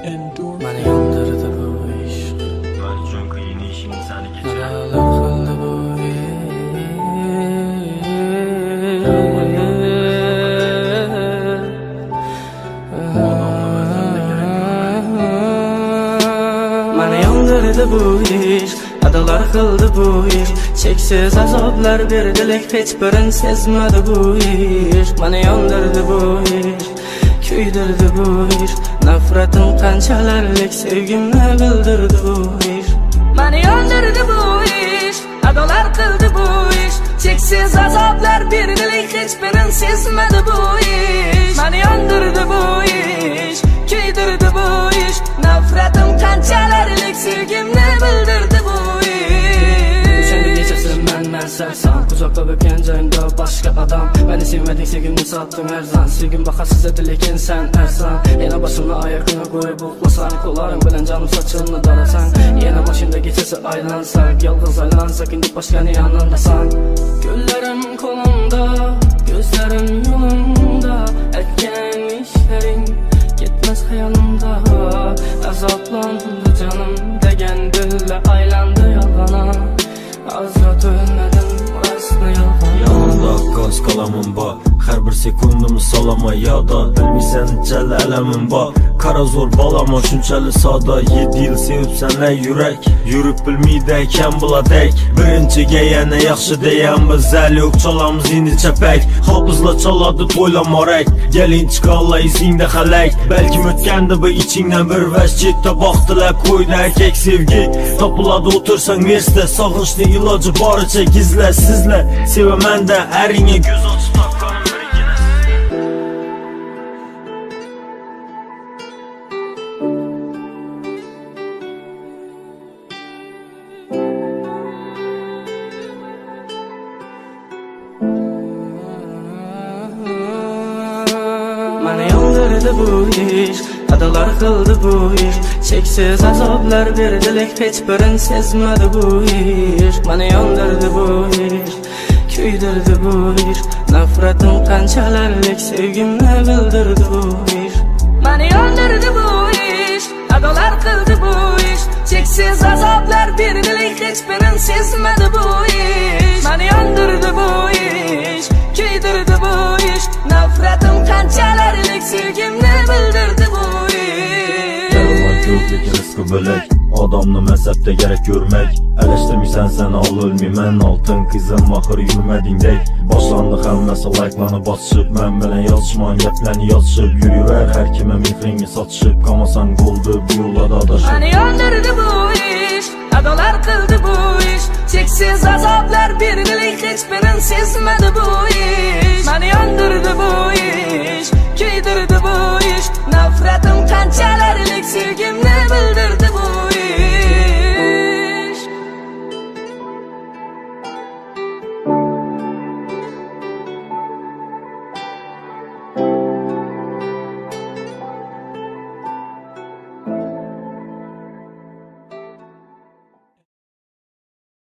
Mani yondirdi bu ishq, Ben çok qiyin ishing seni geçer. adolar qildi bu Mani yondirdi bu ishq, adolar qildi bu ishq. Cheksiz azoblar berdi, lek hech birin sezmadi bu ishq. Mani yondirdi bu ishq, kuydirdi bu ishq. Nafratim qanchalarlik sevgimni bildirdi bu ishq. Mani yondirdi bu ishq, adolar qildi bu ishq. Cheksiz azoblar berdi, lek hech birin sezmadi bu ishq. Mani yondirdi bu ishq, kuydirdi bu ishq. Nafratim qanchalarlik sevgimni bildirdi bu ishq. Sen geçersin ben sersan, kucakta öpken joyingda başka adam. Beni sevmedin, sevgimni sattın erzan. Sevgim bakarsiz edilekin sen ersan. Yine başımı ayakına koyup uxlasan, kollarım bilen canım saçını darasan. Yine başında geçesi aylansak, yalğız aylansak, indi başkanı yanındasan. Güllerim kolumda, gözlerim yolunda. Etken işlerin gitmez hayalımda. Azaplandı canım degen dille aylandı yalana. Azrat ölmedim aslında yalgan. Yanımda gaz kalamım var, her bir sekundumu salama yada. Bilmisen çel elemim var, kara zor balama şunçalı sada. 7 yıl sevip senle yürek, yürüp bilmeydeyken buladek. Birinciga yana yaxşı deyen biz el yok, çalamız indi çepek. Hapızla çaladı toylamarek, gelin çıkalla izinde halek. Belki ötkendi bu içinden bir vescitte baktılar koydu erkek sevgi. Tapıladı otursan verste, sağınçlı ilacı barıça gizle sizle. Sevemem de erine göz açıp takkanım birikine. Mani yondirdi bu ishq, adolar qildi bu ishq. Cheksiz azoblar berdi, lek hech birin sezmadi bu ishq. Mani yondirdi bu ishq, kuydirdi bu ishq. Nafratim qanchalarlik sevgimni bildirdi bu ishq. Mani yondirdi bu ishq, adolar qildi bu ishq. Cheksiz azoblar berdi, lek hech birin sezmadi bu ishq. Mani yondirdi bu ishq, kuydirdi bu ishq. Nafratim qanchalarlik sevgimni bildirdi bu ishq. Yalan ko'plik rizqi bo'lak, odamni mezhebde gerek görmek. Eleştirmişsen sen al ölmeymen, altın kızım mahır yürümedindek. Başlandı hammasi like'larını basışıp, men bilen yazışman geplerini yazışıp. Yürüver her kime mihrini satışıp, kamasan goldu bu yo'lda adashıp. Mani yondirdi bu ishq, adolar qildi bu ishq. Cheksiz azoblar berdi, lek hech birin sezmadi bu ishq.